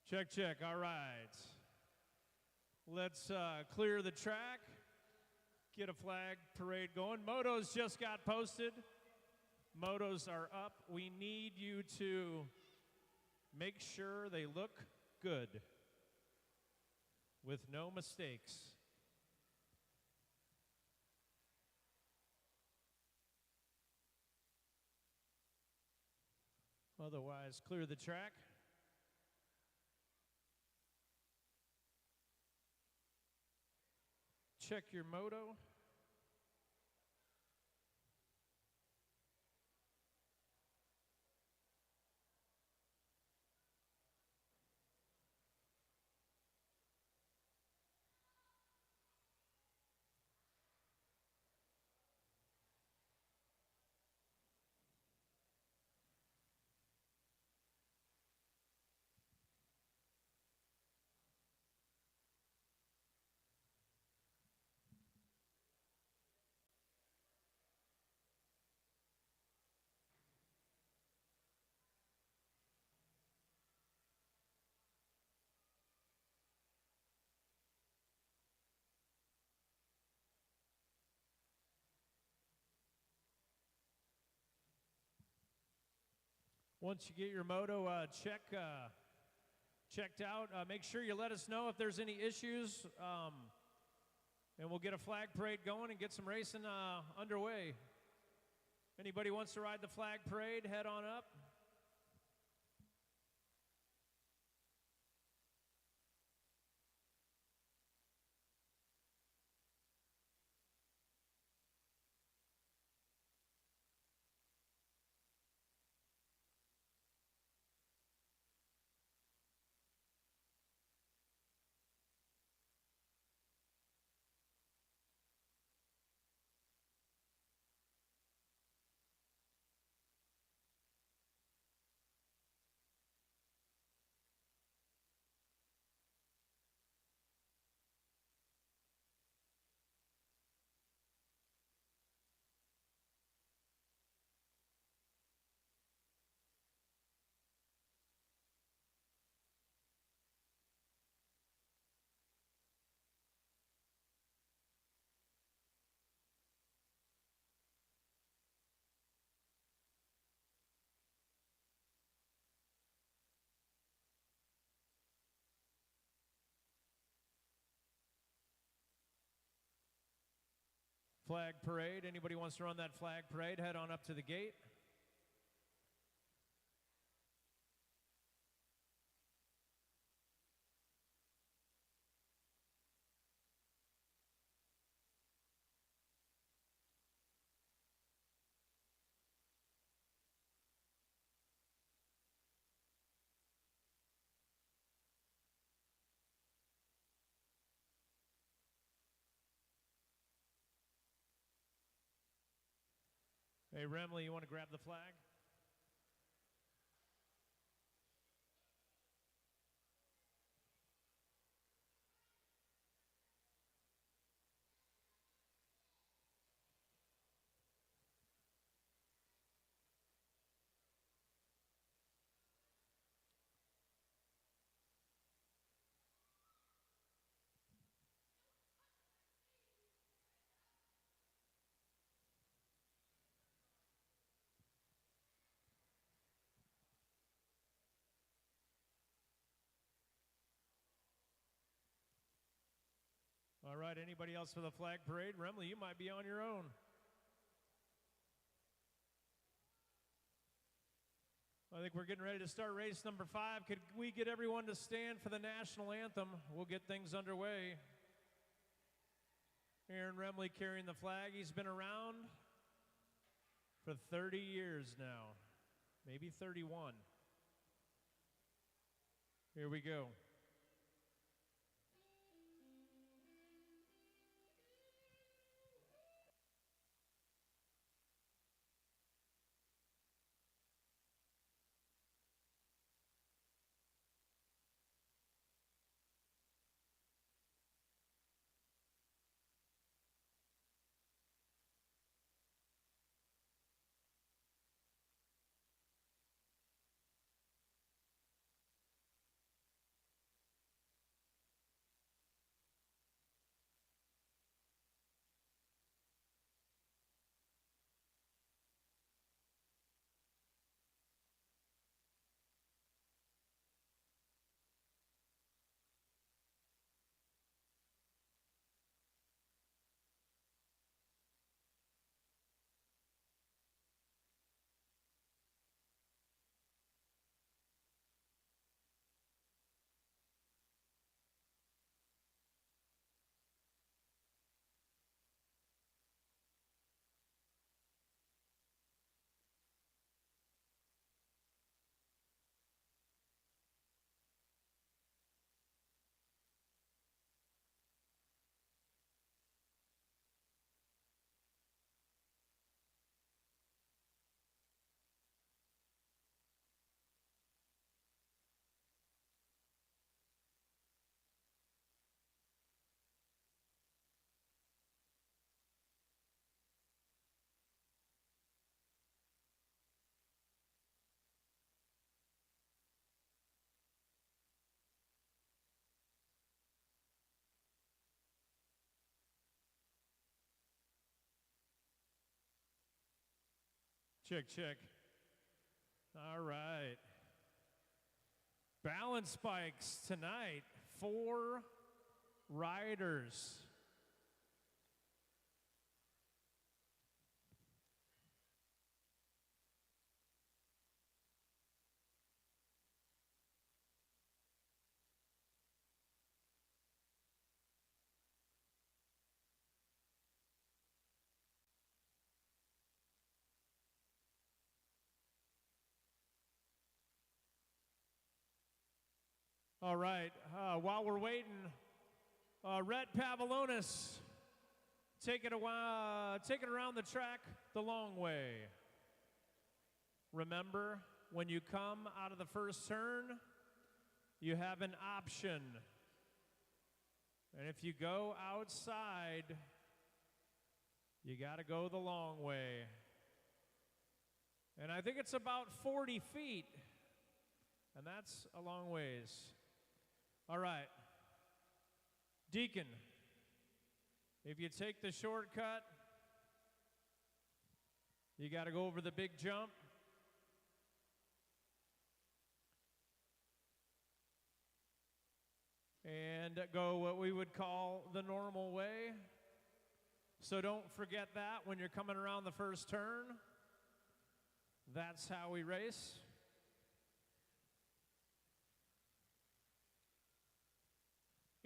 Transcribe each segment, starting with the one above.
Check, check. All right. Let's clear the track, get a flag parade going. Motos just got posted. Motos are up. We need you to make sure they look good with no mistakes. Otherwise, clear the track. Check your moto. Once you get your moto checked out, make sure you let us know if there's any issues, and we'll get a flag parade going and get some racing underway. Anybody wants to ride the flag parade, head on up. Flag parade. Anybody wants to run that flag parade, head on up to the gate. Hey, Remley, you want to grab the flag? All right, anybody else for the flag parade? Remley, you might be on your own. I think we're getting ready to start race number 5. Could we get everyone to stand for the national anthem? We'll get things underway. Aaron Remley carrying the flag. He's been around for 30 years now, maybe 31. Here we go. Check, check. All right. Balance bikes tonight. 4 riders. All right, while we're waiting, Rhett Pavlonis, take it around the track the long way. Remember, when you come out of the first turn, you have an option. And if you go outside, you got to go the long way. And I think it's about 40 feet, and that's a long ways. All right, Deacon, if you take the shortcut, you got to go over the big jump. And go what we would call the normal way. So don't forget that when you're coming around the first turn. That's how we race.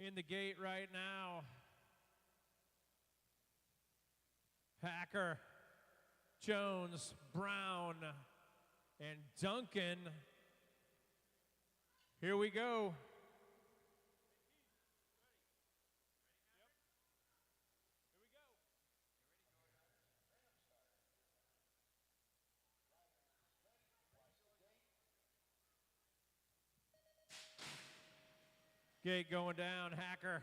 In the gate right now, Hacker, Jones, Brown, and Duncan. Here we go. Gate going down, Hacker.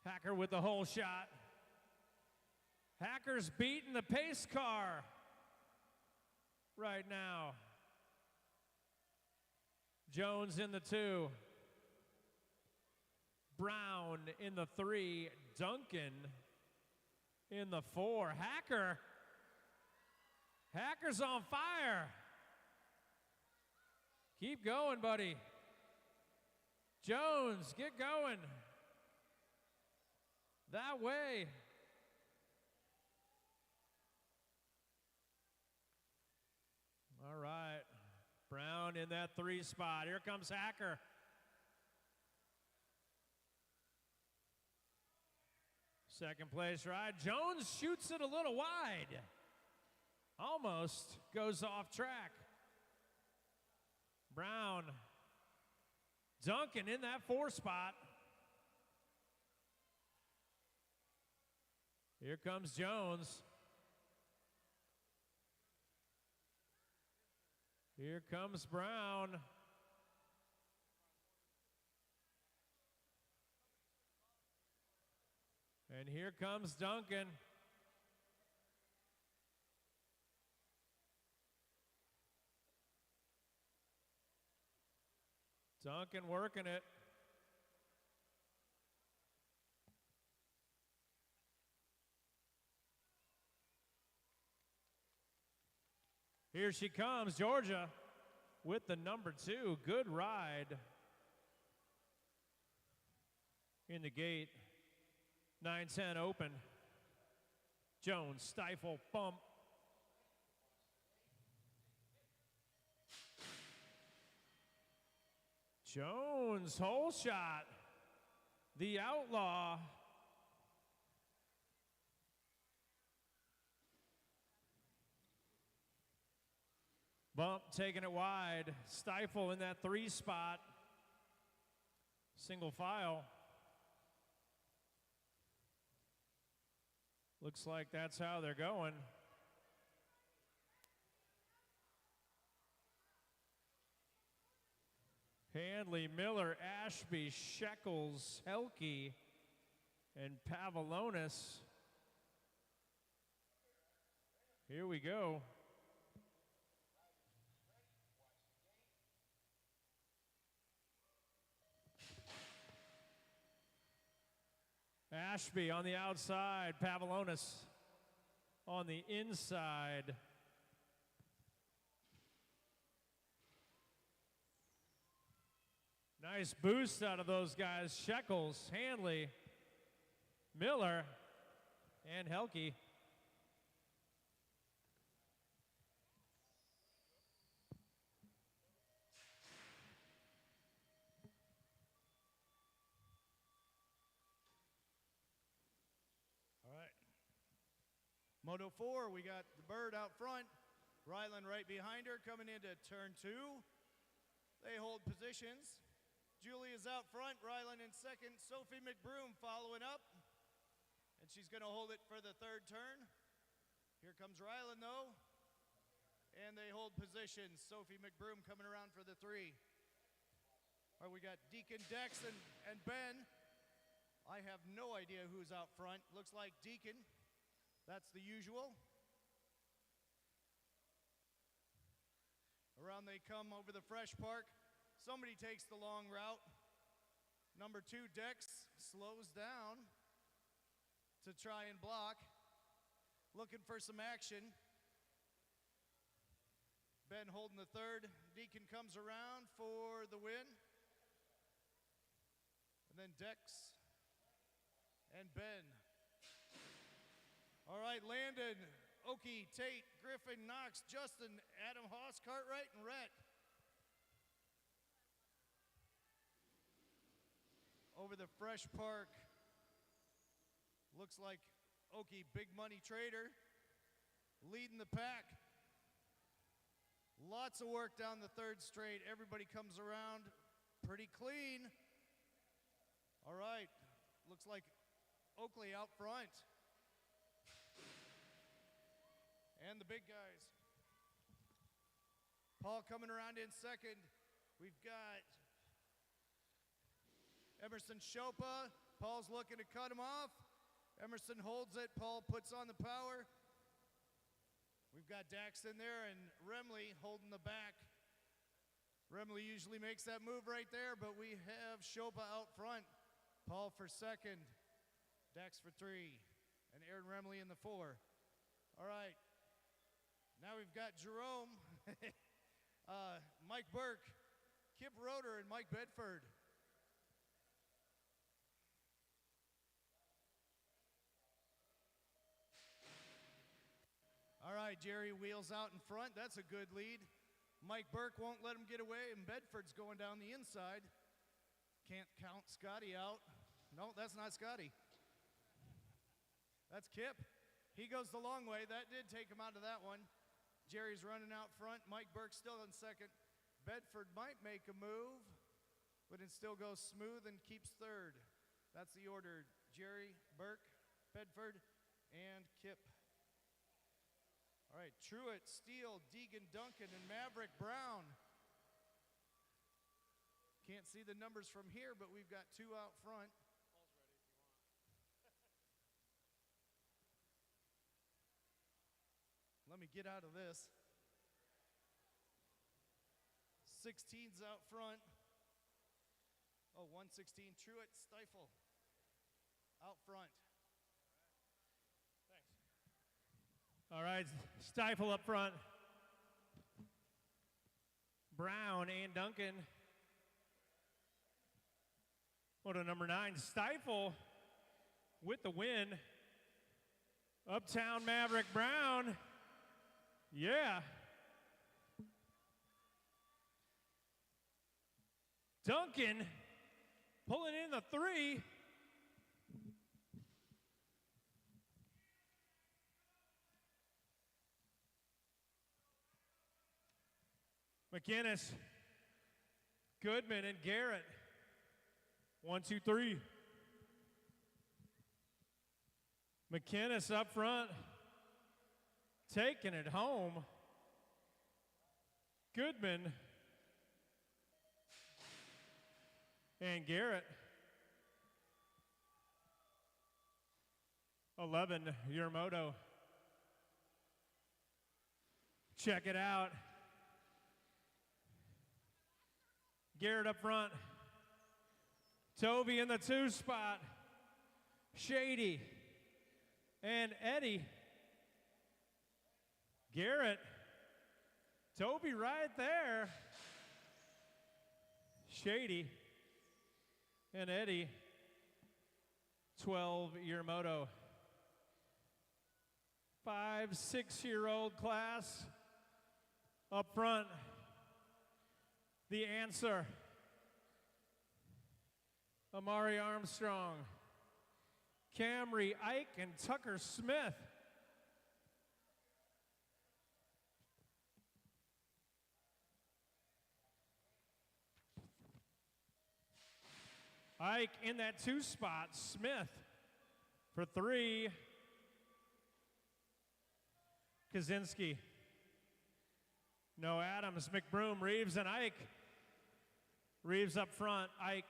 Hacker with the hole shot. Hacker's beating the pace car right now. Jones in the 2. Brown in the 3. Duncan in the 4. Hacker's on fire. Keep going, buddy. Jones, get going. That way. All right. Brown in that 3 spot. Here comes Hacker. Second place ride. Jones shoots it a little wide. Almost goes off track. Brown. Duncan in that 4 spot. Here comes Jones. Here comes Brown. And here comes Duncan. Duncan working it. Here she comes, Georgia, with the number 2. Good ride in the gate. 9-10 open. Jones, stifle, bump. Jones, hole shot. The outlaw. Bump taking it wide. Stifle in that 3 spot. Single file. Looks like that's how they're going. Handley, Miller, Ashby, Shekels, Helke, and Pavlonis. Here we go. Ashby on the outside, Pavlonis on the inside. Nice boost out of those guys. Shekels, Hanley, Miller, and Helke. All right. Moto 4, we got the Bird out front. Ryland right behind her coming into turn 2. They hold positions. Julia's out front, Ryland in second, Sophie McBroom following up. And she's going to hold it for the third turn. Here comes Ryland though. And they hold positions. Sophie McBroom coming around for the 3. All right, we got Deacon, Dex, and Ben. I have no idea who's out front. Looks like Deacon. That's the usual. Around they come over the Fresh Park. Somebody takes the long route. Number 2, Dex, slows down to try and block. Looking for some action. Ben holding the third. Deacon comes around for the win. And then Dex and Ben. All right, Landon, Oki, Tate, Griffin, Knox, Justin, Adam Haas, Cartwright, and Rhett. Over the Fresh Park. Looks like Oki, big money trader, leading the pack. Lots of work down the third straight. Everybody comes around pretty clean. All right, looks like Oakley out front. And the big guys. Paul coming around in second. We've got Emerson Chopa. Paul's looking to cut him off. Emerson holds it. Paul puts on the power. We've got Dax in there and Remley holding the back. Remley usually makes that move right there, but we have Chopa out front. Paul for second. Dax for 3. And Aaron Remley in the 4. All right. Now we've got Jerome, Mike Burke, Kip Roeder, and Mike Bedford. All right, Jerry wheels out in front. That's a good lead. Mike Burke won't let him get away, and Bedford's going down the inside. Can't count Scotty out. No, that's not Scotty. That's Kip. He goes the long way. That did take him out of that one. Jerry's running out front. Mike Burke still in second. Bedford might make a move, but it still goes smooth and keeps third. That's the order. Jerry, Burke, Bedford, and Kip. All right, Truitt, Steele, Deegan, Duncan, and Maverick Brown. Can't see the numbers from here, but we've got 2 out front. Let me get out of this. 16's out front. Oh, 116, Truitt, Stifle. Out front. Thanks. All right, Stifle up front. Brown and Duncan. Moto number 9, Stifle with the win. Uptown Maverick Brown. Yeah. Duncan pulling in the 3. McInnes, Goodman, and Garrett. 1, 2, 3. McInnes up front. Taking it home. Goodman and Garrett. 11, your moto. Check it out. Garrett up front. Tovey in the 2 spot. Shady and Eddie Garrett. Toby right there. Shady and Eddie, 12-year moto. 5, 6-year-old class up front. The answer, Amari Armstrong, Camry Ike, and Tucker Smith. Ike in that 2 spot. Smith for 3. Kaczynski. No Adams, McBroom, Reeves, and Ike. Reeves up front. Ike.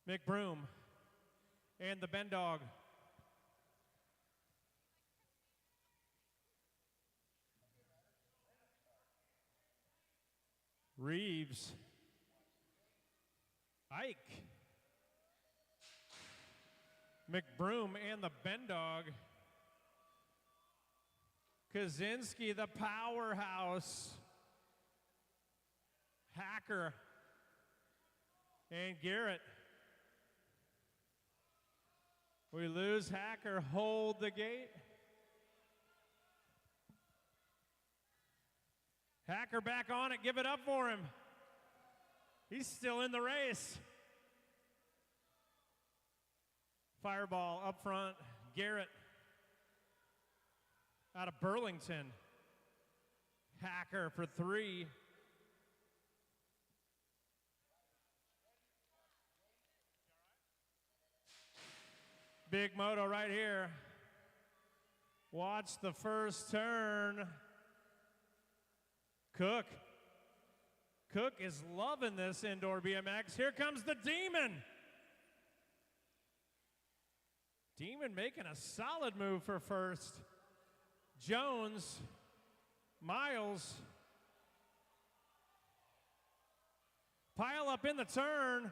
McBroom. And the Ben Dog. Reeves. Ike. McBroom and the Ben Dog. Kaczynski, the powerhouse. Hacker. And Garrett. We lose Hacker. Hold the gate. Hacker back on it. Give it up for him. He's still in the race. Fireball up front. Garrett out of Burlington. Hacker for 3. Big moto right here. Watch the first turn. Cook. Cook is loving this indoor BMX. Here comes the Demon. Demon making a solid move for first. Jones, Miles. Pile up in the turn.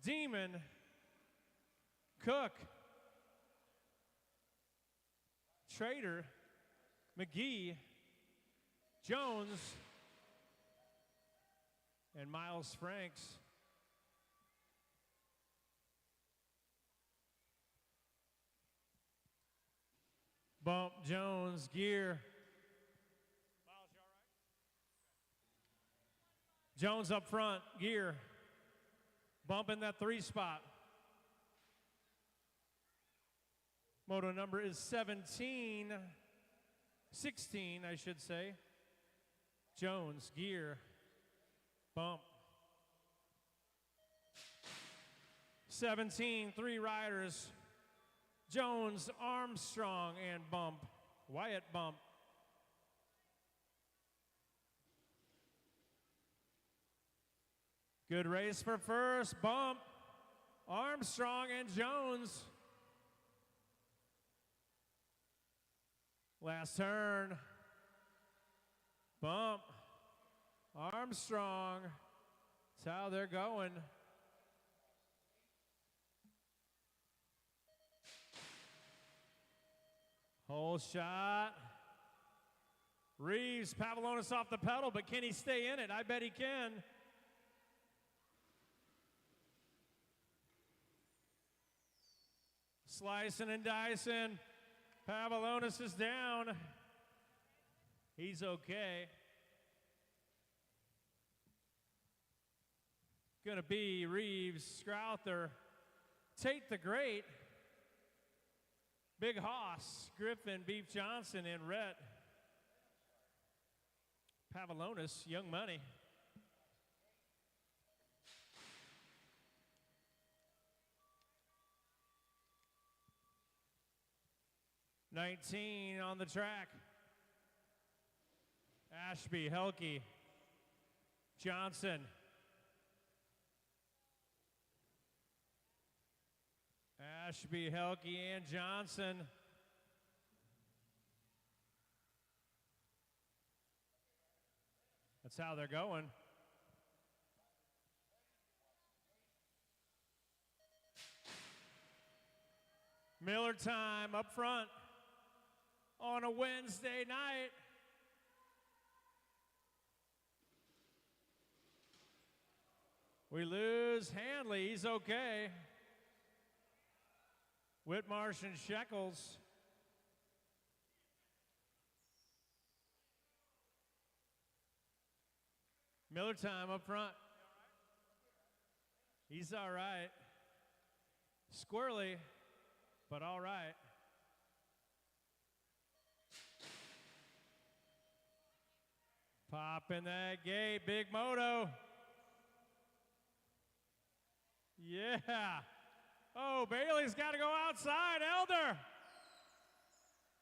Demon, Cook, Trader, McGee, Jones, and Miles Franks. Bump, Jones, gear. Miles, you all right? Jones up front, gear. Bump in that 3 spot. Moto number is 16, I should say. Jones, gear, bump. 17, 3 riders. Jones, Armstrong, and bump. Wyatt, bump. Good race for first, bump. Armstrong and Jones. Last turn. Bump. Armstrong. That's how they're going. Whole shot. Reeves, Pavlonis off the pedal, but can he stay in it? I bet he can. Slicing and dicing. Pavlonis is down. He's okay. Gonna be Reeves, Scrouther, Tate the Great, Big Hoss, Griffin, Beef Johnson, and Rhett. Pavlonis, Young Money. '19 on the track. Ashby, Helke, Johnson. Ashby, Helke, and Johnson. That's how they're going. Miller time up front. on a Wednesday night. We lose Handley. He's okay. Whitmarsh and Shekels. Miller time up front. He's all right. Squirrely, but all right. Popping that gate, big moto. Yeah. Oh, Bailey's got to go outside. Elder.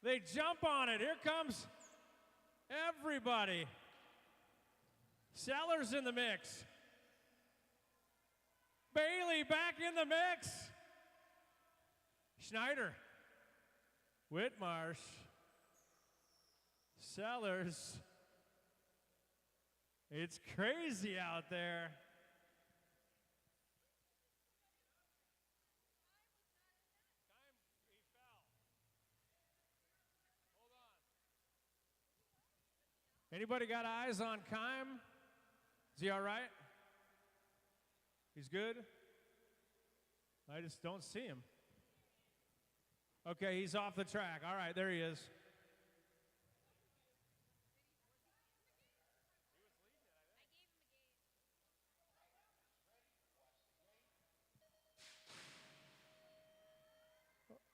They jump on it. Here comes everybody. Sellers in the mix. Bailey back in the mix. Schneider. Whitmarsh. Sellers. It's crazy out there. Anybody got eyes on Kime? Is he all right? He's good? I just don't see him. Okay, he's off the track. All right, there he is.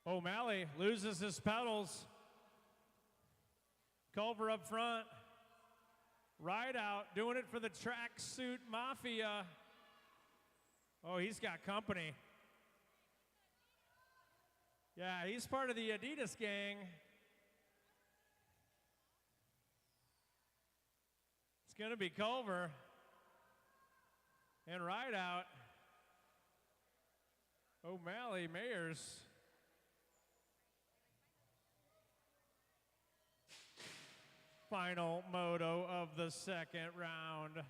O'Malley loses his pedals. Culver up front. Ride out, doing it for the Tracksuit Mafia. Oh, he's got company. Yeah, he's part of the Adidas gang. It's going to be Culver and Ride out. O'Malley, Mayers. Final moto of the second round.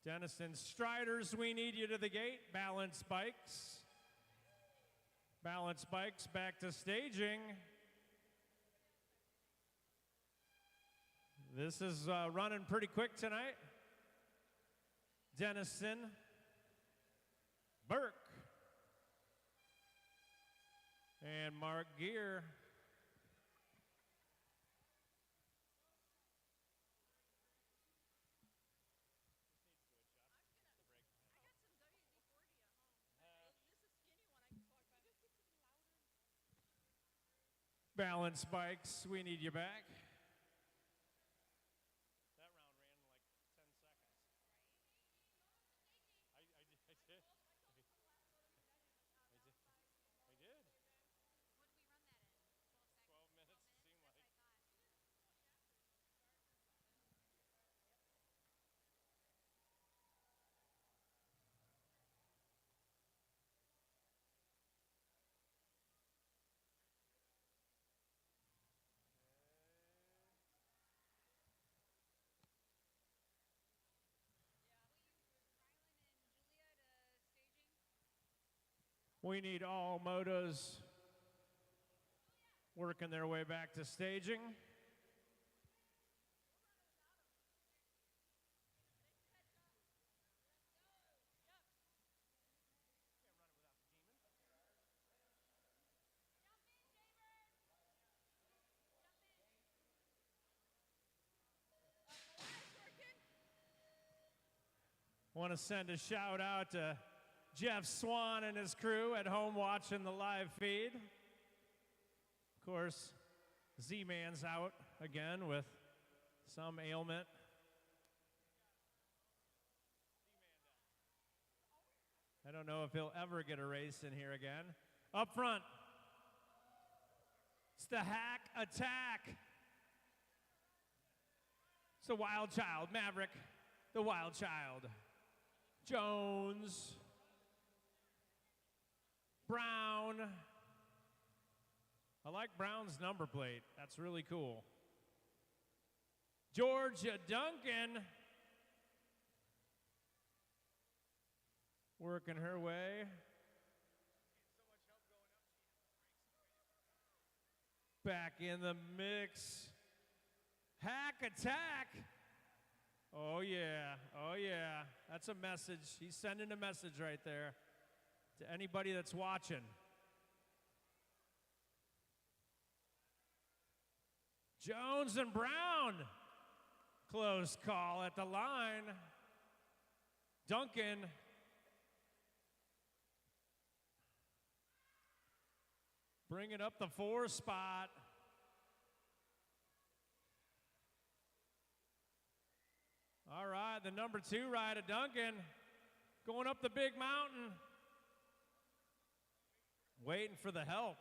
Denison Striders, we need you to the gate. Balance bikes. Balance bikes back to staging. This is running pretty quick tonight. Denison, Burke, and Mark Gear. Balance bikes, we need you back. That round ran like 10 seconds. I did. I did. 12 minutes, it seemed like. We need all motos working their way back to staging. Want to send a shout out to Jeff Swan and his crew at home watching the live feed. Of course, Z-Man's out again with some ailment. I don't know if he'll ever get a race in here again. Up front, it's the Hack Attack. It's the Wild Child, Maverick, the Wild Child. Jones, Brown. I like Brown's number plate. That's really cool. Georgia Duncan working her way. back in the mix. Hack attack. Oh yeah, oh yeah. That's a message. He's sending a message right there to anybody that's watching. Jones and Brown. Close call at the line. Duncan. Bringing up the 4 spot. All right, the number 2 ride of Duncan going up the big mountain. Waiting for the help.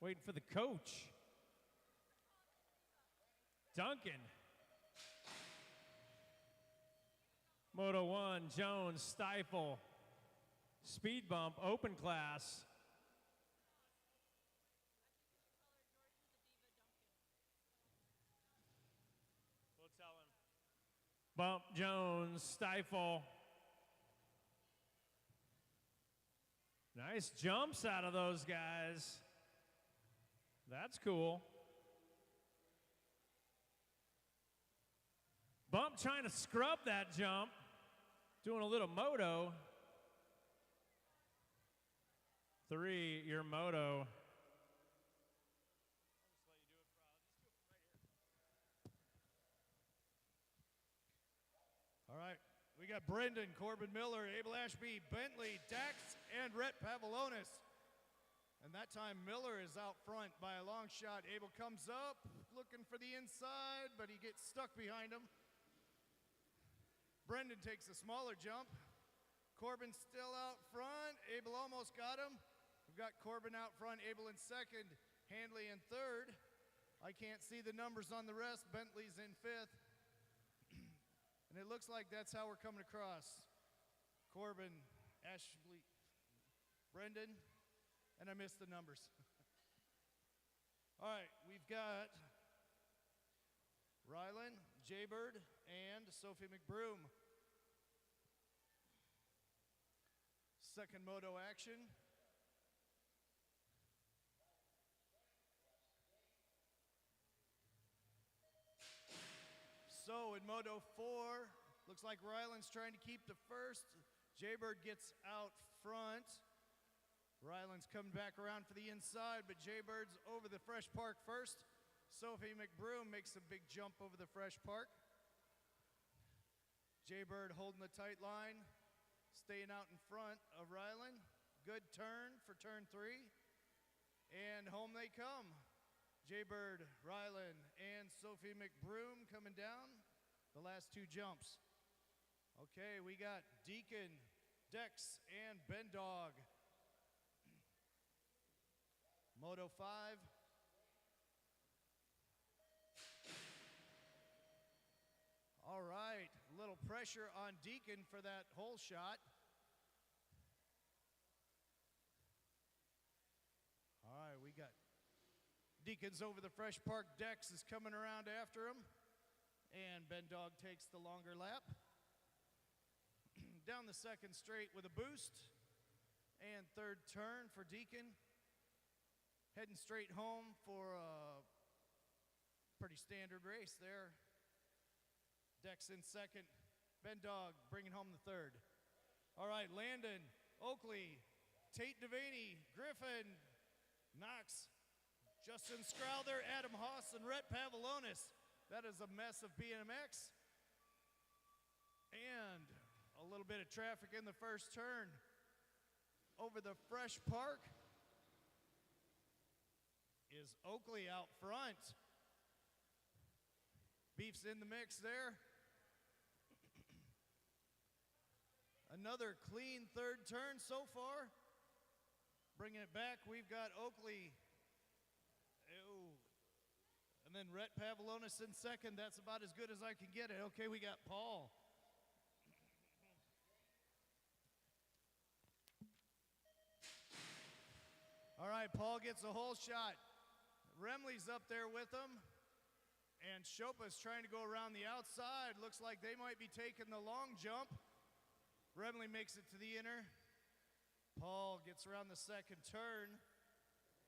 Waiting for the coach. Duncan. Moto 1, Jones, Stifle. Speed bump, open class. Bump, Jones, Stifle. Nice jumps out of those guys. That's cool. Bump trying to scrub that jump. Doing a little moto. 3, your moto. All right, we got Brendan, Corbin Miller, Abel Ashby, Bentley, Dax, and Rhett Pavlonis. And that time Miller is out front by a long shot. Abel comes up, looking for the inside, but he gets stuck behind him. Brendan takes a smaller jump. Corbin still out front. Abel almost got him. We've got Corbin out front, Abel in second, Handley in third. I can't see the numbers on the rest. Bentley's in 5th. And it looks like that's how we're coming across. Corbin, Ashley, Brendan, and I missed the numbers. All right, we've got Rylan, Jaybird, and Sophie McBroom. Second moto action. So in Moto 4, looks like Ryland's trying to keep the first. Jaybird gets out front. Ryland's coming back around for the inside, but Jaybird's over the Fresh Park first. Sophie McBroom makes a big jump over the Fresh Park. Jaybird holding the tight line, staying out in front of Ryland. Good turn for turn 3. And home they come. Jaybird, Ryland, and Sophie McBroom coming down the last 2 jumps. Okay, we got Deacon, Dex, and Ben Dog. Moto 5. All right, a little pressure on Deacon for that hole shot. All right, we got Deacon's over the Fresh Park. Dex is coming around after him. And Ben Dog takes the longer lap. Down the second straight with a boost. And third turn for Deacon. Heading straight home for a pretty standard race there. Dex in second. Ben Dog bringing home the third. All right, Landon, Oakley, Tate Devaney, Griffin, Knox, Justin Scrowther, Adam Haas, and Rhett Pavlonis. That is a mess of BMX. And a little bit of traffic in the first turn. Over the Fresh Park is Oakley out front. Beef's in the mix there. Another clean third turn so far. Bringing it back, we've got Oakley. And then Rhett Pavlonis in second. That's about as good as I can get it. Okay, we got Paul. All right, Paul gets a hole shot. Remley's up there with him. And Chopa's trying to go around the outside. Looks like they might be taking the long jump. Remley makes it to the inner. Paul gets around the second turn.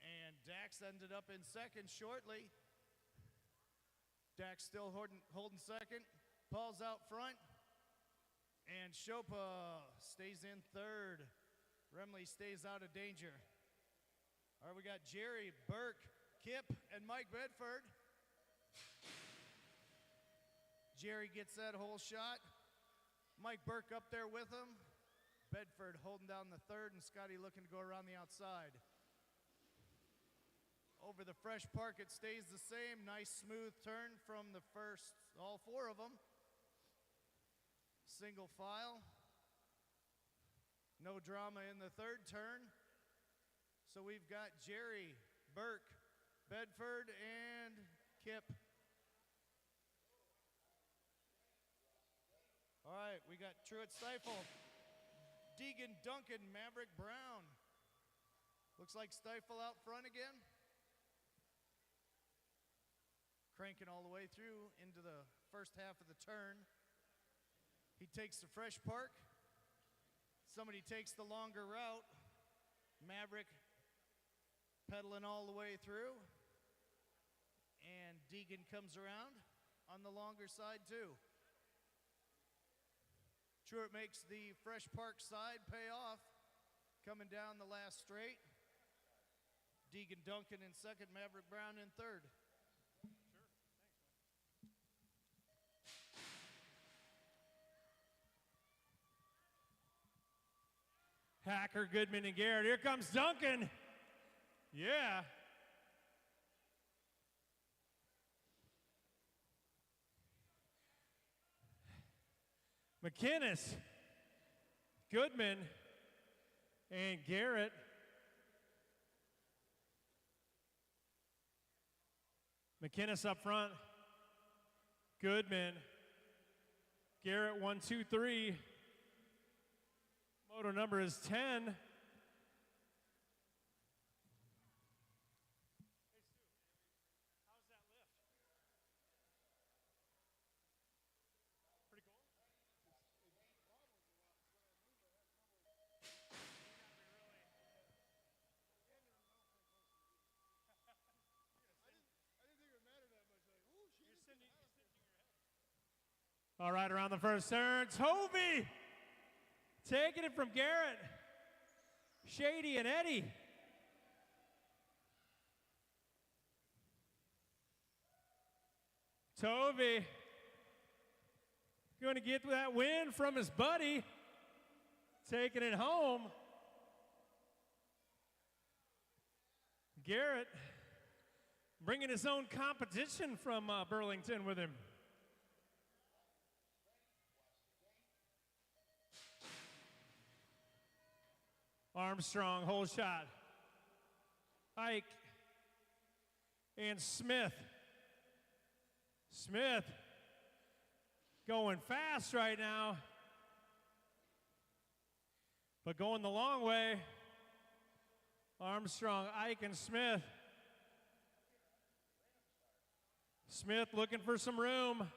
And Dax ended up in second shortly. Dax still holding second. Paul's out front. And Chopa stays in third. Remley stays out of danger. All right, we got Jerry, Burke, Kip, and Mike Bedford. Jerry gets that whole shot. Mike Burke up there with him. Bedford holding down the third, and Scotty looking to go around the outside. Over the Fresh Park, it stays the same. Nice smooth turn from the first, all four of them. Single file. No drama in the third turn. So we've got Jerry, Burke, Bedford, and Kip. All right, we got Truett Stifle, Deegan Duncan, Maverick Brown. Looks like Stifle out front again. Cranking all the way through into the first half of the turn. He takes the Fresh Park. Somebody takes the longer route. Maverick pedaling all the way through. And Deegan comes around on the longer side too. Truett makes the Fresh Park side pay off. Coming down the last straight. Deegan Duncan in second, Maverick Brown in third. Hacker, Goodman, and Garrett. Here comes Duncan. Yeah. McInnes, Goodman, and Garrett. McInnes up front. Goodman. Garrett, 1, 2, 3. Moto number is 10. Hey, Stu, how's that lift? Pretty cool? All right, around the first turn, Toby taking it from Garrett. Shady and Eddie. Toby going to get that win from his buddy. Taking it home. Garrett bringing his own competition from Burlington with him. Armstrong, whole shot. Ike and Smith. Smith going fast right now, but going the long way. Armstrong, Ike, and Smith. Smith looking for some room.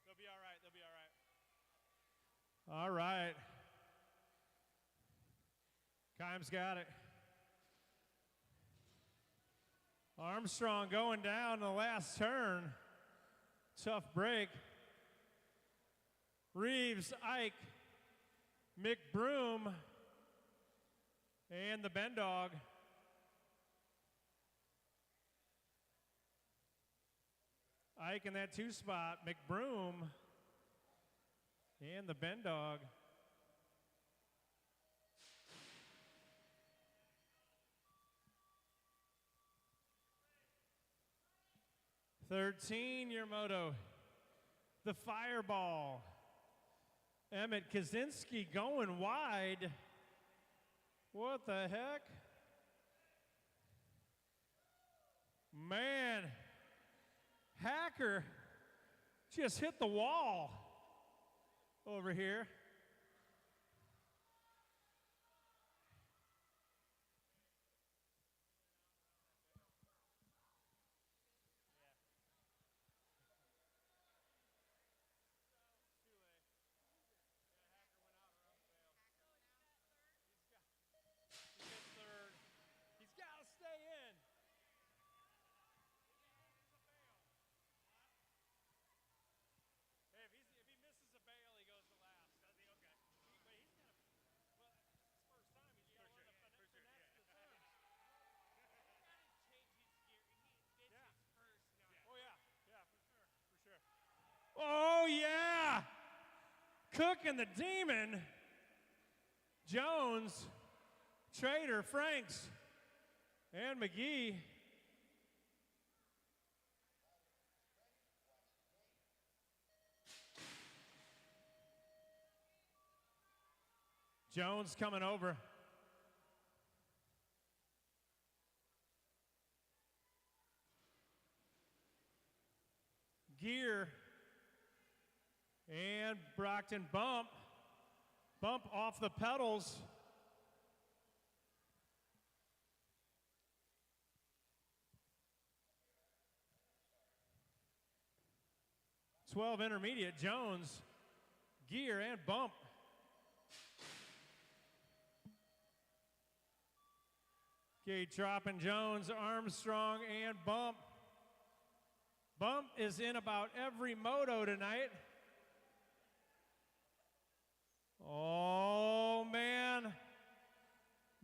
They'll be all right. They'll be all right. All right. Kimes got it. Armstrong going down the last turn. Tough break. Reeves, Ike, McBroom, and the Ben Dog. Ike in that 2 spot, McBroom, and the Ben Dog. Your moto, the Fireball. Emmett Kaczynski going wide. What the heck? Man, Hacker just hit the wall over here. Oh, yeah. Cook and the Demon. Jones, Trader, Franks, and McGee. Jones coming over. Gear and Brockton bump off the pedals. '12 intermediate, Jones, gear and bump. Gate dropping Jones, Armstrong and bump. Bump is in about every moto tonight. Oh, man.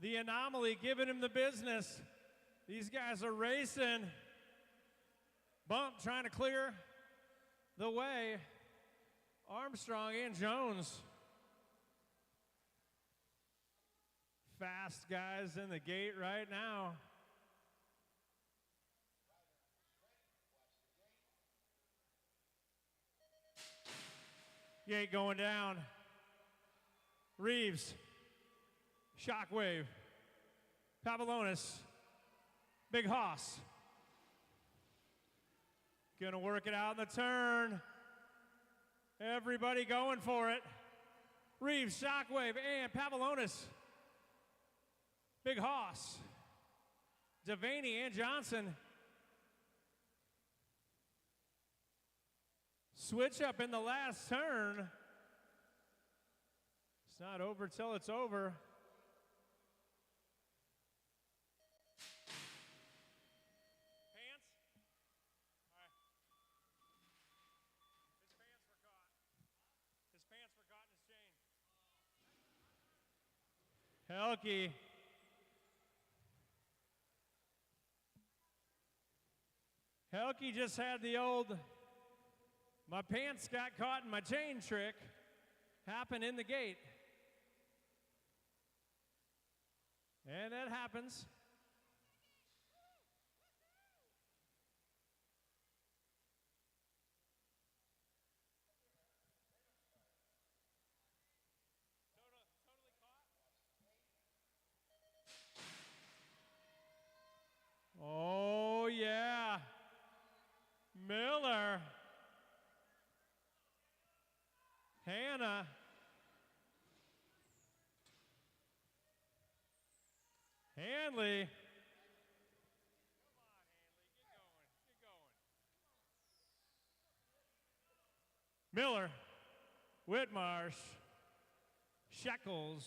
The Anomaly giving him the business. These guys are racing. Bump trying to clear the way. Armstrong and Jones. Fast guys in the gate right now. Gate going down. Reeves, Shockwave, Pavlonis, Big Hoss. Gonna work it out in the turn. Everybody going for it. Reeves, Shockwave, and Pavlonis. Big Hoss. Devaney and Johnson. Switch up in the last turn. It's not over till it's over. Pants? All right. His pants were caught in his chain. Helke. Helke just had the old, my pants got caught in my chain trick happen in the gate. And that happens. Totally caught? Oh, yeah. Miller. Hannah. Hanley. Come on, Hanley. Get going. Miller. Whitmarsh. Shekels.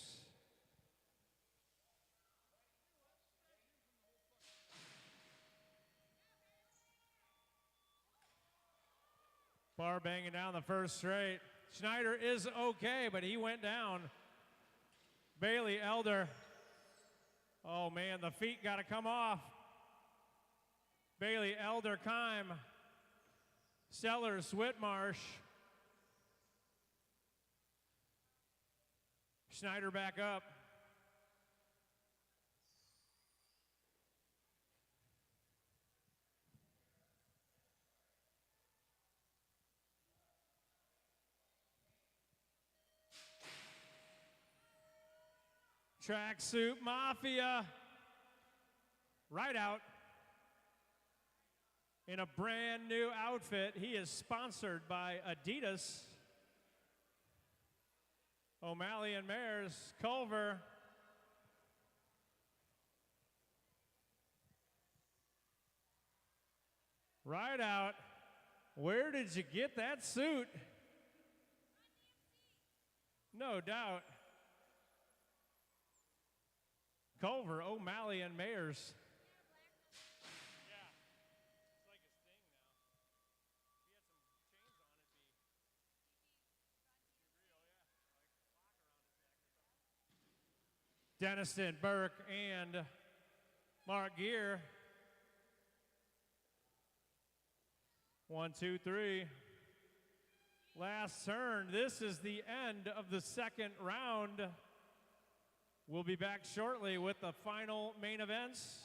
Bar banging down the first straight. Schneider is okay, but he went down. Bailey Elder. Oh, man, the feet got to come off. Bailey Elder, Kime. Sellers, Whitmarsh. Schneider back up. Tracksuit Mafia. Right out. In a brand new outfit. He is sponsored by Adidas. O'Malley and Mares, Culver. Right out. Where did you get that suit? No doubt. Culver, O'Malley, and Mayers. Yeah. It's like a Sting now. If he had some chains on, it'd be. Denniston, Burke, and Mark Gear. 1, 2, 3. Last turn. This is the end of the second round. We'll be back shortly with the final main events.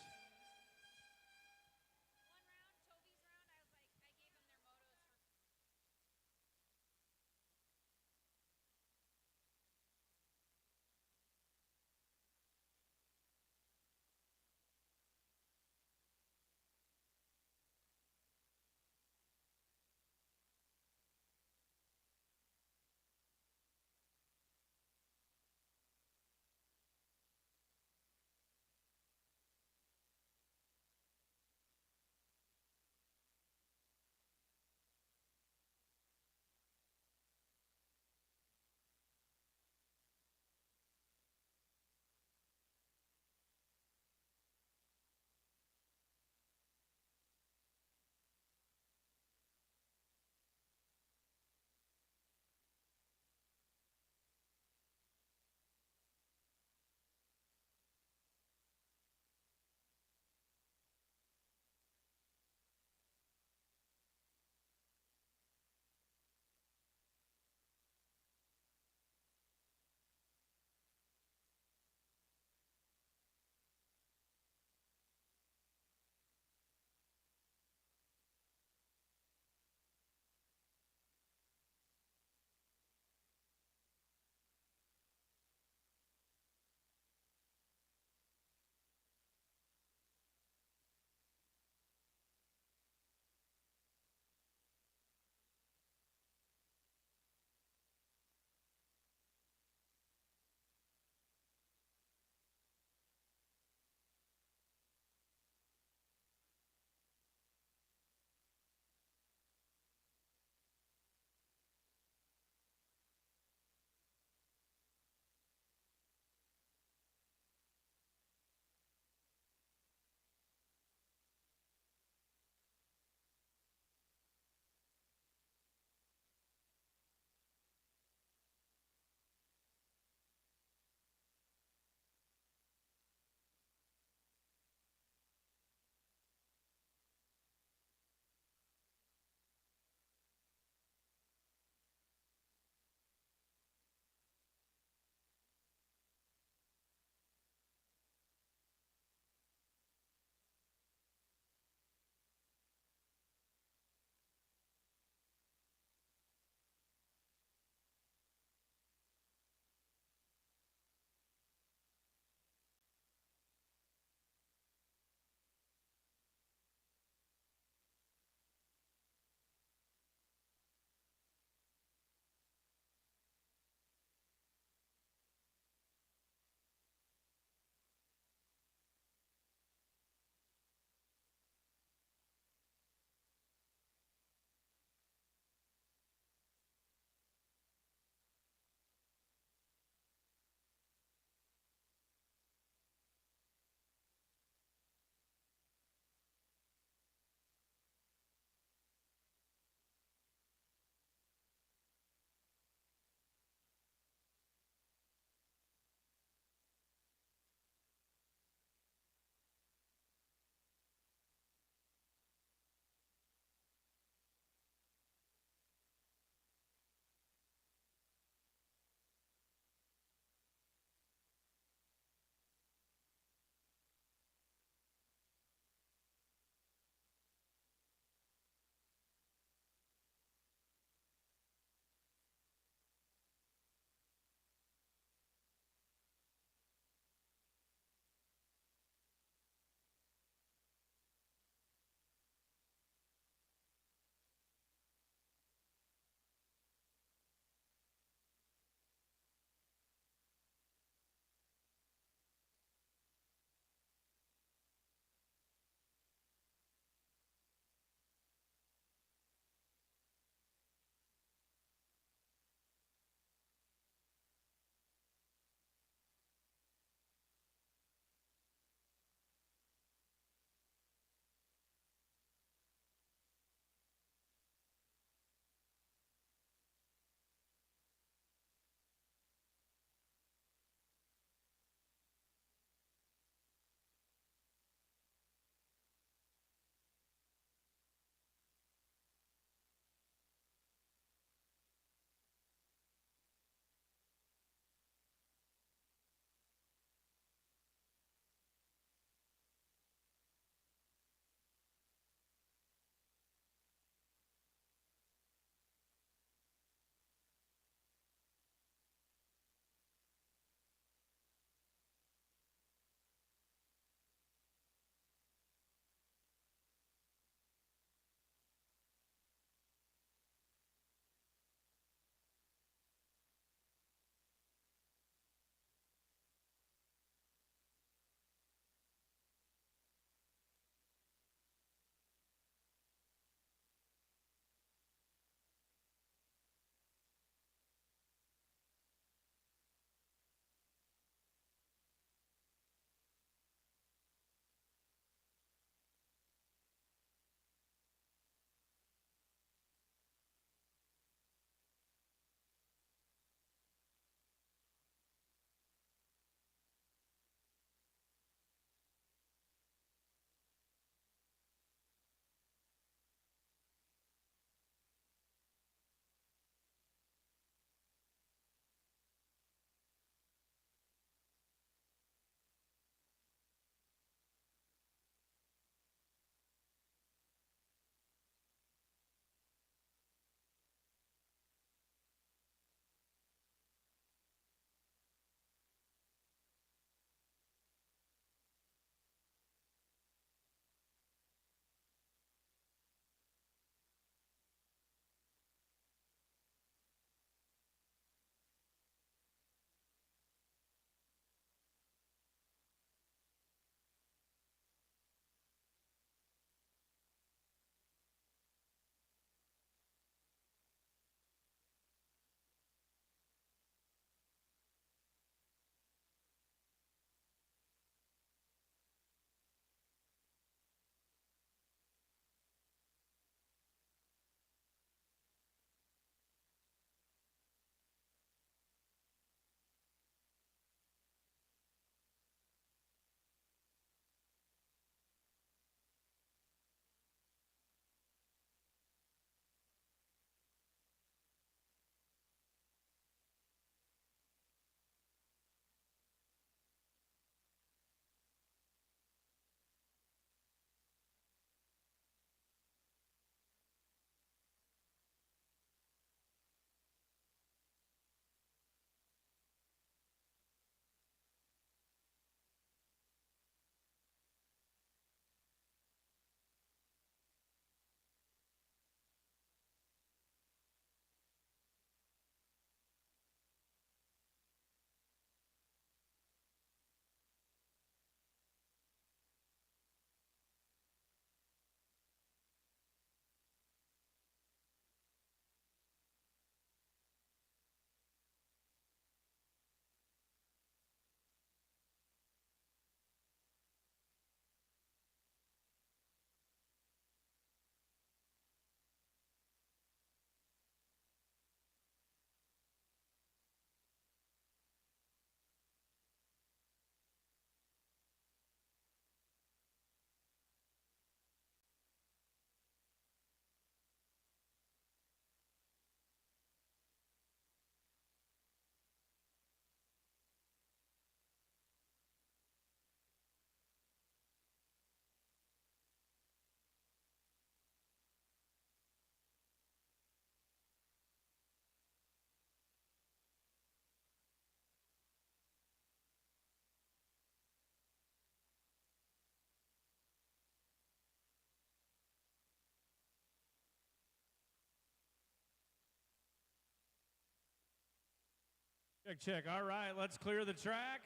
Check, check. All right, let's clear the track.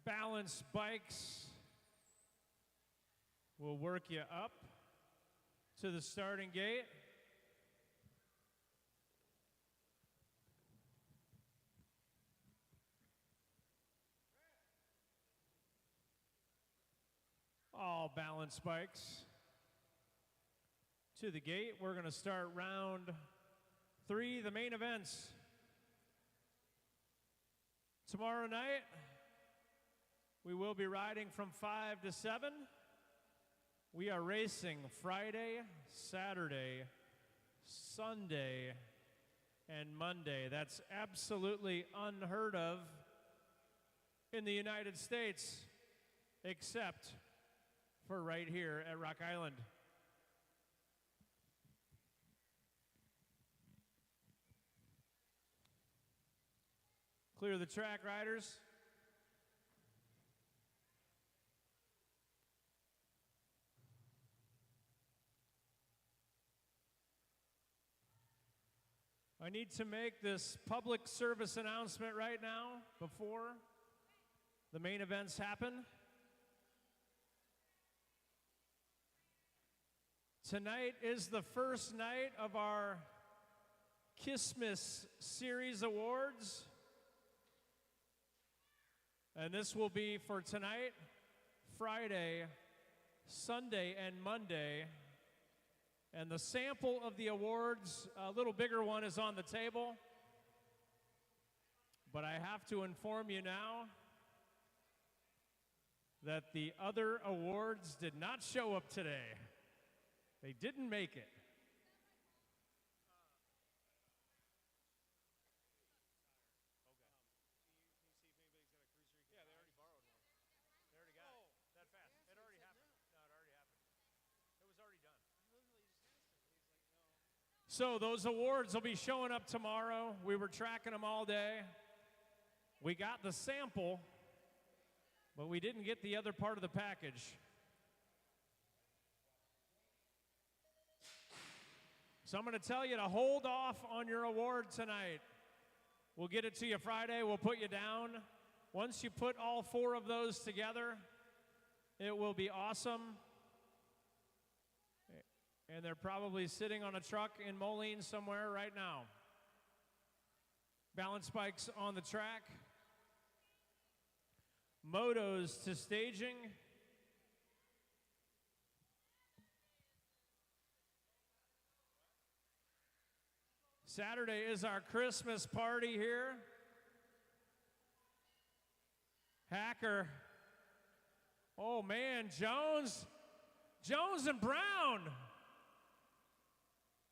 Balance bikes will work you up to the starting gate. All balance bikes to the gate. We're going to start round 3, the main events. Tomorrow night, we will be riding from 5 to 7. We are racing Friday, Saturday, Sunday, and Monday. That's absolutely unheard of in the United States, except for right here at Rock Island. Clear the track, riders. I need to make this public service announcement right now before the main events happen. Tonight is the first night of our Christmas Series Awards. And this will be for tonight, Friday, Sunday, and Monday. And the sample of the awards, a little bigger one, is on the table. But I have to inform you now that the other awards did not show up today. They didn't make it. So those awards will be showing up tomorrow. We were tracking them all day. We got the sample, but we didn't get the other part of the package. So I'm going to tell you to hold off on your award tonight. We'll get it to you Friday. We'll put you down. Once you put all 4 of those together, it will be awesome. And they're probably sitting on a truck in Moline somewhere right now. Balance bikes on the track. Motos to staging. Saturday is our Christmas party here. Hacker. Oh man, Jones and Brown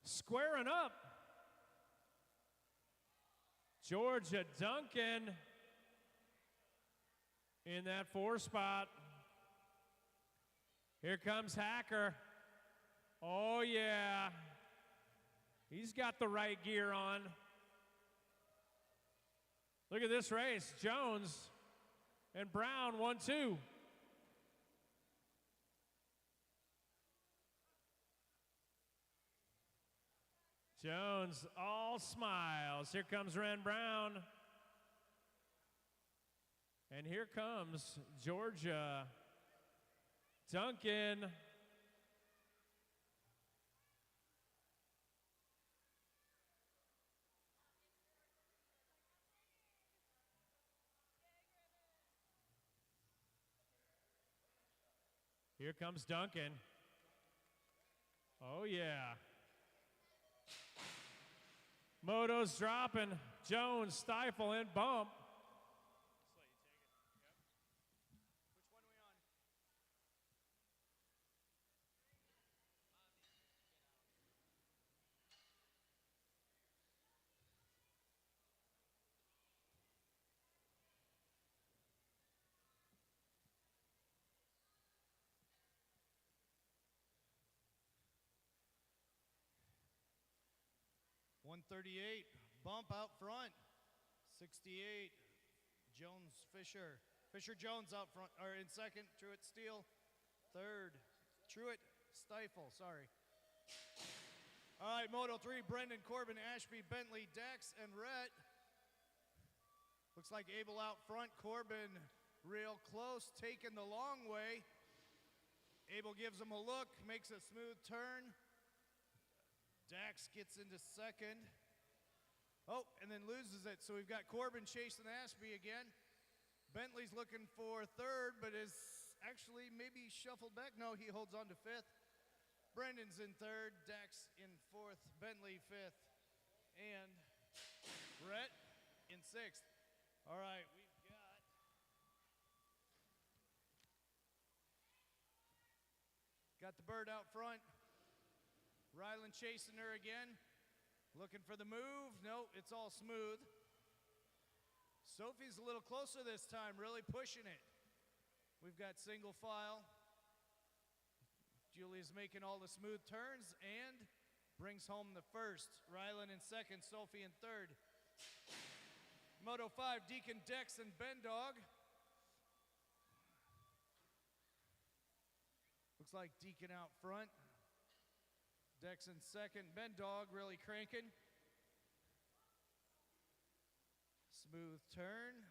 squaring up. Georgia Duncan in that 4 spot. Here comes Hacker. Oh yeah. He's got the right gear on. Look at this race. Jones and Brown 1-2. Jones all smiles. Here comes Ren Brown. And here comes Georgia Duncan. Here comes Duncan. Oh yeah. Moto's dropping. Jones, stifle, and bump. .138, bump out front. 68, Jones Fisher. Fisher Jones out front, or in second, Truitt Steele. Third, Truitt Stifle, sorry. All right, Moto 3, Brendan Corbin, Ashby, Bentley, Dax, and Rhett. Looks like Abel out front, Corbin real close, taking the long way. Abel gives him a look, makes a smooth turn. Dax gets into second. Oh, and then loses it. So we've got Corbin chasing Ashby again. Bentley's looking for third, but is actually maybe shuffled back. No, he holds on to fifth. Brendan's in third, Dax in fourth, Bentley fifth, and Rhett in sixth. All right, we've got the bird out front. Ryland chasing her again. Looking for the move. No, it's all smooth. Sophie's a little closer this time, really pushing it. We've got single file. Julia's making all the smooth turns and brings home the first. Ryland in second, Sophie in third. Moto 5, Deacon, Dex, and Ben Dog. Looks like Deacon out front. Dex in second. Ben Dog really cranking. Smooth turn.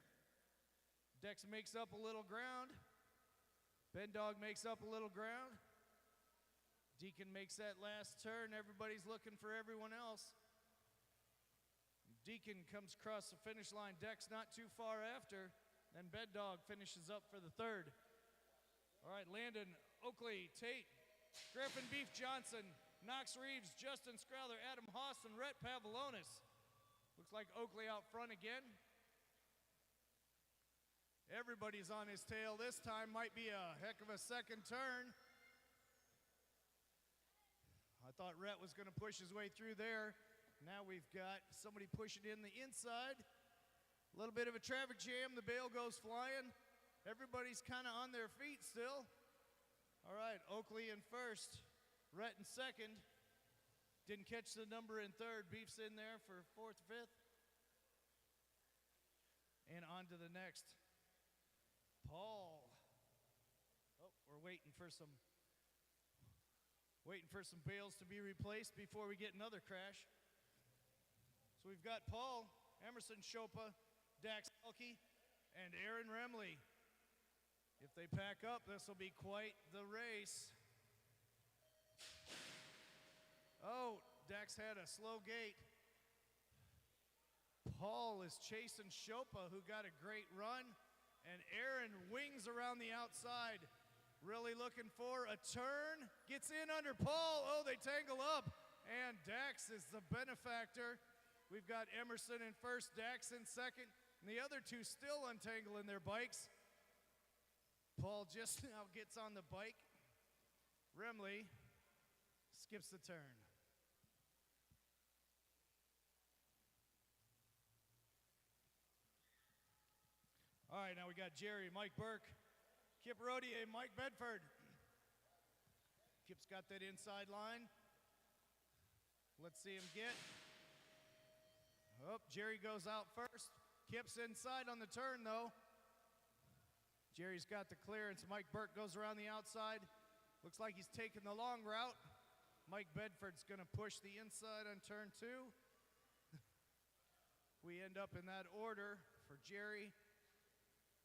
Dex makes up a little ground. Ben Dog makes up a little ground. Deacon makes that last turn. Everybody's looking for everyone else. Deacon comes across the finish line. Dex not too far after. Then Ben Dog finishes up for the third. All right, Landon, Oakley, Tate, Griffin Beef Johnson, Knox Reeves, Justin Scrowther, Adam Haas, and Rhett Pavlonis. Looks like Oakley out front again. Everybody's on his tail this time. Might be a heck of a second turn. I thought Rhett was going to push his way through there. Now we've got somebody pushing in the inside. A little bit of a traffic jam. The bail goes flying. Everybody's kind of on their feet still. All right, Oakley in first. Rhett in second. Didn't catch the number in third. Beef's in there for fourth, fifth. And on to the next. Paul. Oh, we're waiting for some bales to be replaced before we get another crash. So we've got Paul, Emerson Chopa, Dax Elke, and Aaron Remley. If they pack up, this will be quite the race. Oh, Dax had a slow gate. Paul is chasing Chopa, who got a great run, and Aaron wings around the outside. Really looking for a turn. Gets in under Paul. Oh, they tangle up. And Dax is the benefactor. We've got Emerson in first, Dax in second, and the other two still untangling their bikes. Paul just now gets on the bike. Remley skips the turn. All right, now we got Jerry, Mike Burke, Kip Rodier, Mike Bedford. Kip's got that inside line. Let's see him get. Oh, Jerry goes out first. Kip's inside on the turn, though. Jerry's got the clearance. Mike Burke goes around the outside. Looks like he's taking the long route. Mike Bedford's going to push the inside on turn two. We end up in that order for Jerry,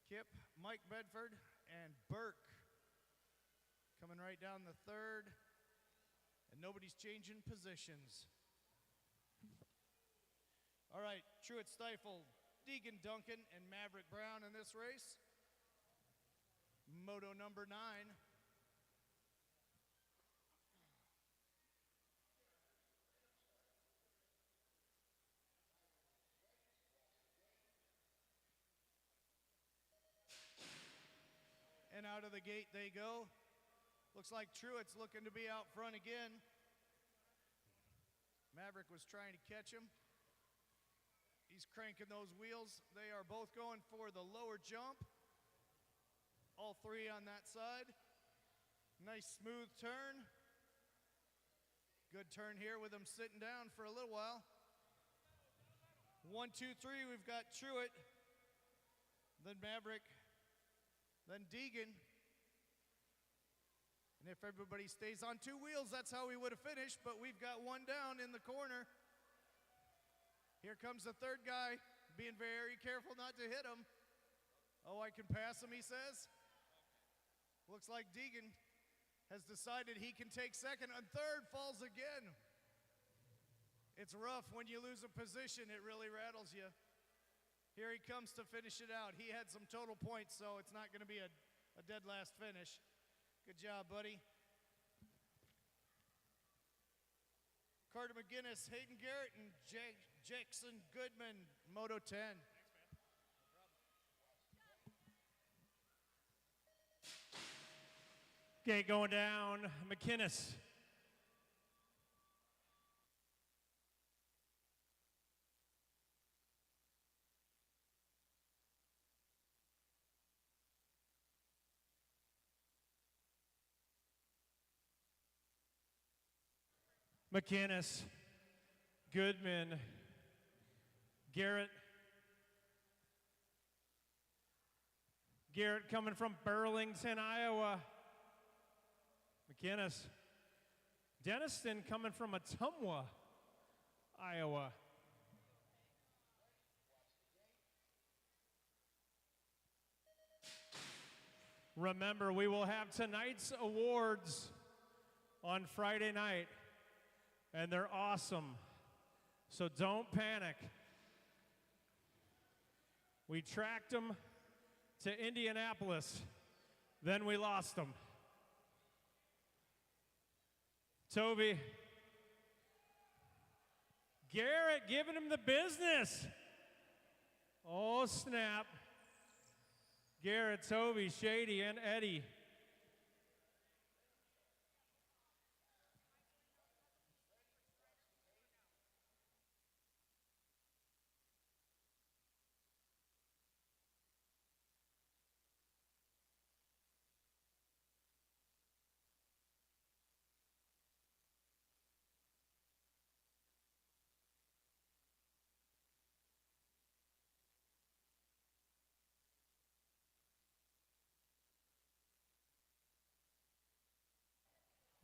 Kip, Mike Bedford, and Burke. Coming right down the third. And nobody's changing positions. All right, Truett Stifle, Deegan Duncan, and Maverick Brown in this race. Moto number 9. And out of the gate they go. Looks like Truett's looking to be out front again. Maverick was trying to catch him. He's cranking those wheels. They are both going for the lower jump. All three on that side. Nice smooth turn. Good turn here with them sitting down for a little while. 1, 2, 3, we've got Truett, then Maverick, then Deegan. And if everybody stays on 2 wheels, that's how we would have finished, but we've got one down in the corner. Here comes the third guy, being very careful not to hit him. Oh, I can pass him, he says. Looks like Deegan has decided he can take second, and third falls again. It's rough when you lose a position. It really rattles you. Here he comes to finish it out. He had some total points, so it's not going to be a dead last finish. Good job, buddy. Carter McGinnis, Hayden Garrett, and Jackson Goodman, Moto 10. Gate going down, McInnes. McInnes, Goodman, Garrett. Garrett coming from Burlington, Iowa. McInnes. Denniston coming from Ottumwa, Iowa. Remember, we will have tonight's awards on Friday night, and they're awesome, so don't panic. We tracked them to Indianapolis, then we lost them. Toby. Garrett giving him the business. Oh, snap. Garrett, Toby, Shady, and Eddie.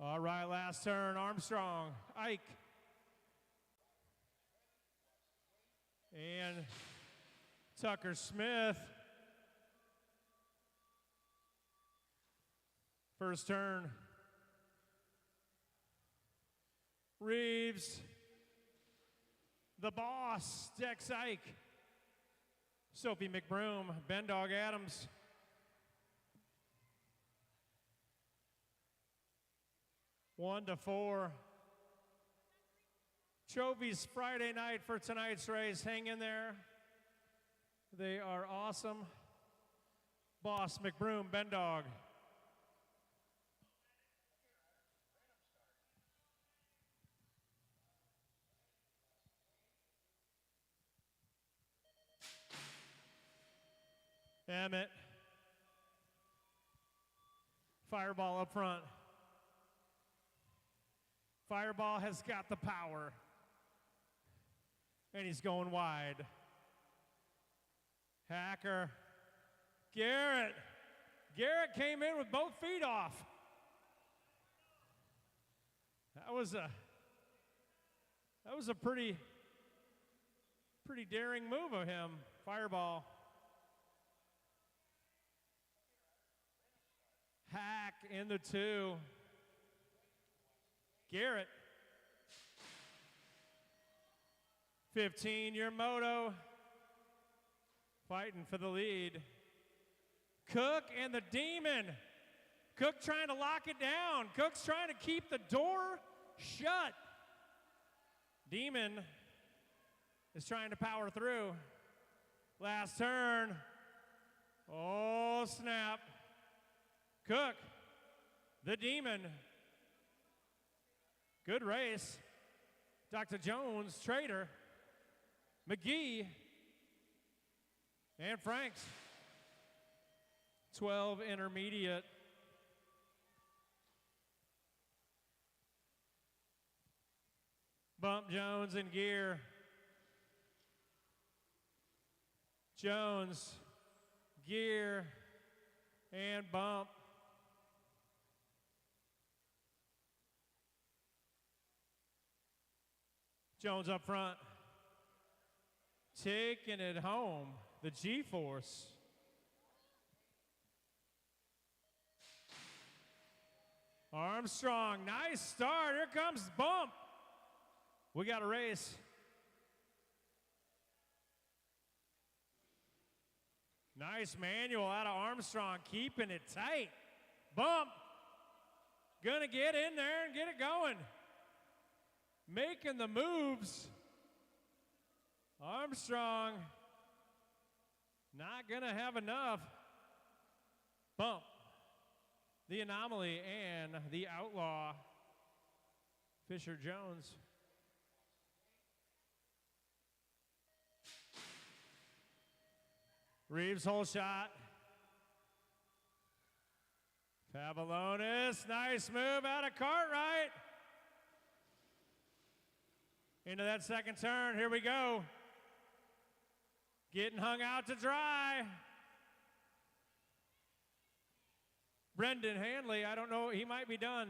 All right, last turn, Armstrong, Ike. And Tucker Smith. First turn. Reeves. The boss, Dex Ike. Sophie McBroom, Ben Dog Adams. 1-4. Trophies Friday night for tonight's race. Hang in there. They are awesome. Boss, McBroom, Ben Dog. Emmett. Fireball up front. Fireball has got the power. And he's going wide. Hacker. Garrett. Garrett came in with both feet off. That was a pretty daring move of him. Fireball. Hack in the 2. Garrett. 15, your moto. Fighting for the lead. Cook and the Demon. Cook trying to lock it down. Cook's trying to keep the door shut. Demon is trying to power through. Last turn. Oh, snap. Cook, the Demon. Good race. Dr. Jones, Trader, McGee, and Franks. 12 intermediate. Bump Jones in gear. Jones, gear, and bump. Jones up front. taking it home. The G-Force. Armstrong, nice start. Here comes Bump. We got a race. Nice manual out of Armstrong, keeping it tight. Bump, gonna get in there and get it going. Making the moves. Armstrong, not gonna have enough. Bump, the Anomaly, and the Outlaw, Fisher-Jones. Reeves, whole shot. Pavlonis, nice move out of Cartwright. Into that second turn, here we go. Getting hung out to dry. Brendan Hanley, I don't know, he might be done.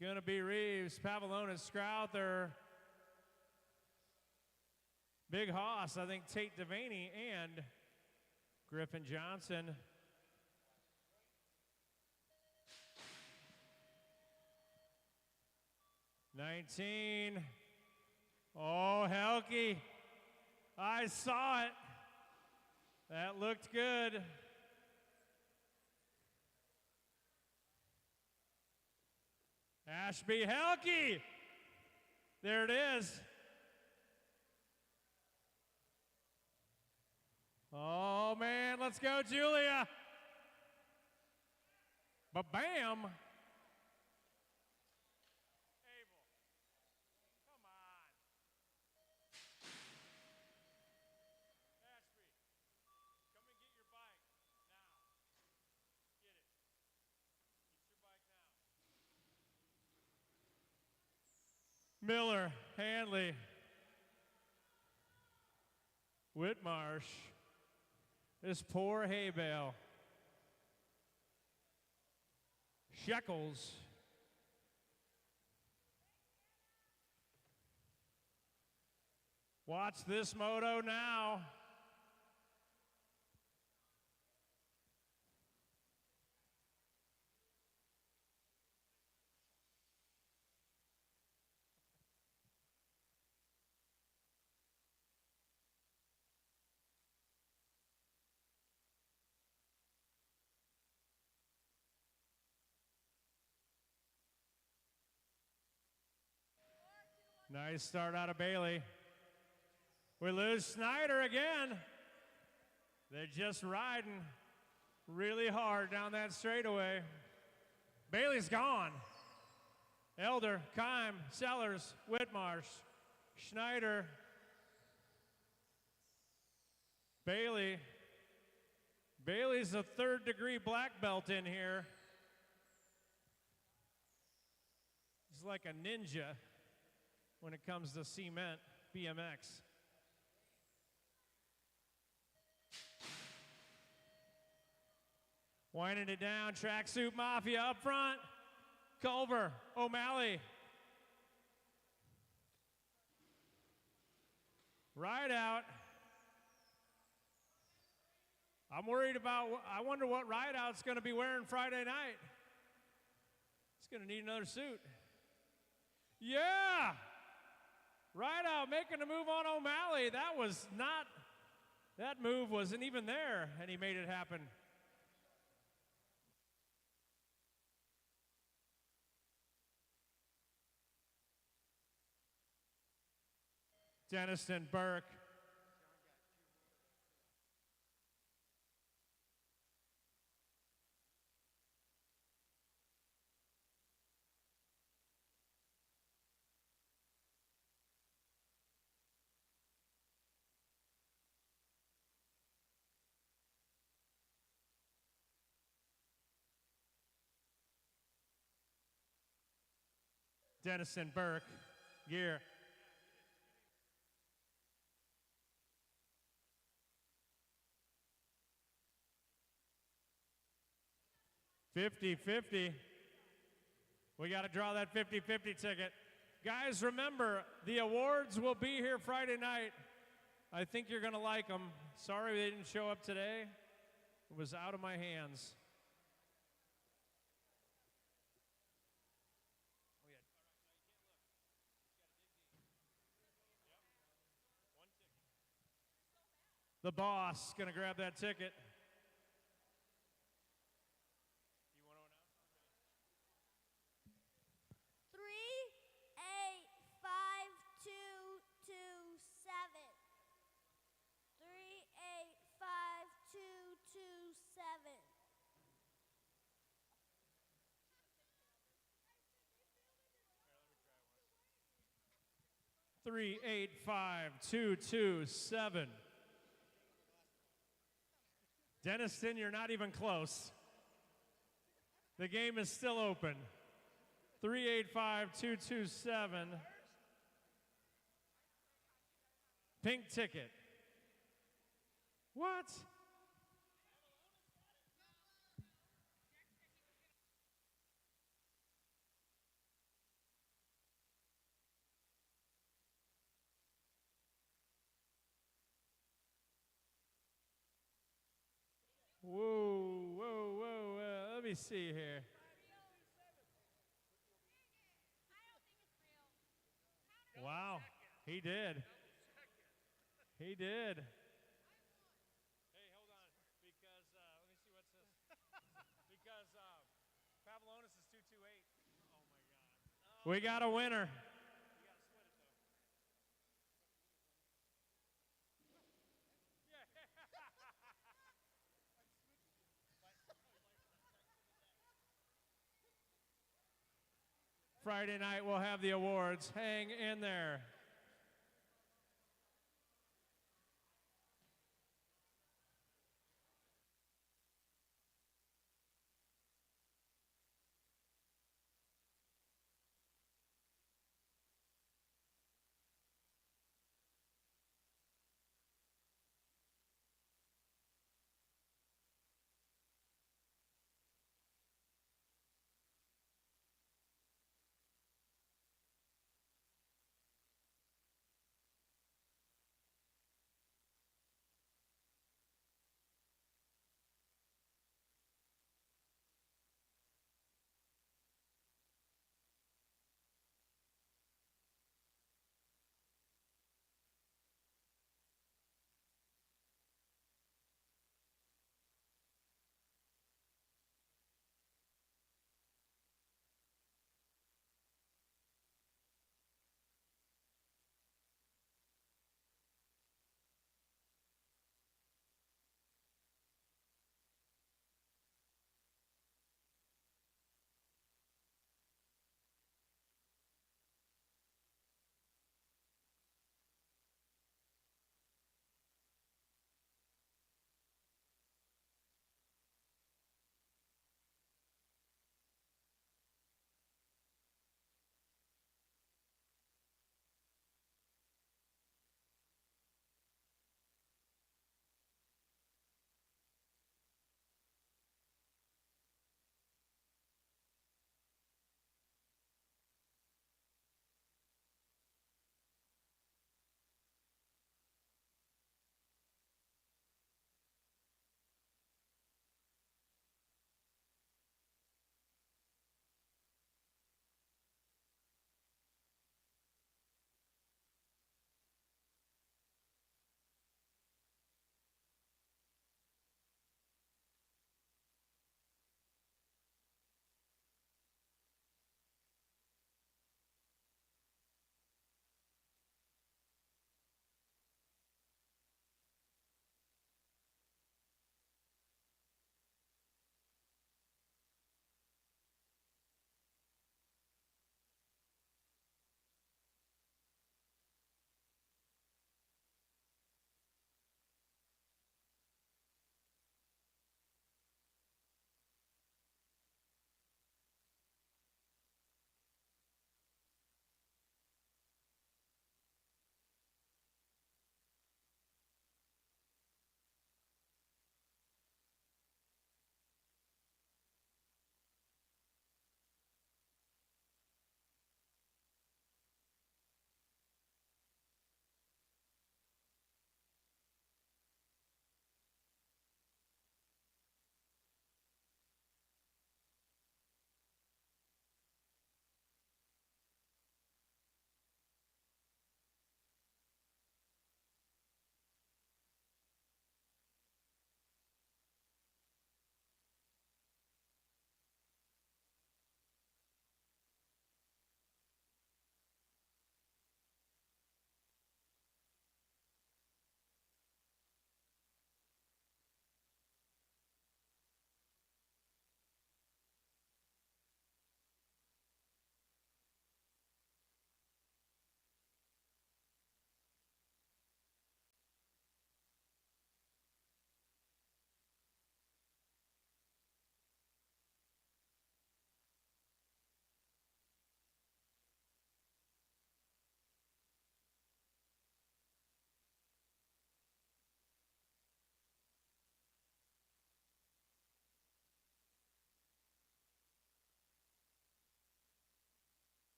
Gonna be Reeves, Pavlonis, Scrouther, Big Hoss, I think Tate Devaney, and Griffin Johnson. $19. Oh, Helke. I saw it. That looked good. Ashby Helke. There it is. Oh, man, let's go, Julia. Ba-bam. Abel. Come on. Ashby, come and get your bike now. Get it. Get your bike now. Miller, Hanley, Whitmarsh. This poor hay bale. Shekels. Watch this moto now. Nice start out of Bailey. We lose Snyder again. They're just riding really hard down that straightaway. Bailey's gone. Elder, Kime, Sellers, Whitmarsh, Schneider, Bailey. Bailey's a third-degree black belt in here. He's like a ninja when it comes to cement, BMX. Winding it down, Tracksuit Mafia up front. Culver, O'Malley. Ride out. I'm worried about, I wonder what Rideout's going to be wearing Friday night. He's going to need another suit. Yeah! Rideout making a move on O'Malley. That was not, that move wasn't even there, and he made it happen. Denniston, Burke. Denniston, Burke, gear. $50-50. We got to draw that 50-50 ticket. Guys, remember, the awards will be here Friday night. I think you're going to like them. Sorry they didn't show up today. It was out of my hands. The boss going to grab that ticket. Three, 8, 5, 2, 2, 7. Denniston, you're not even close. The game is still open. 385227. Pink ticket. What? Whoa, whoa, whoa. Let me see here. Wow, he did. He did. Hey, hold on, because let me see what's this. Because Pavlonis is 228. Oh my God. We got a winner. Friday night we'll have the awards. Hang in there.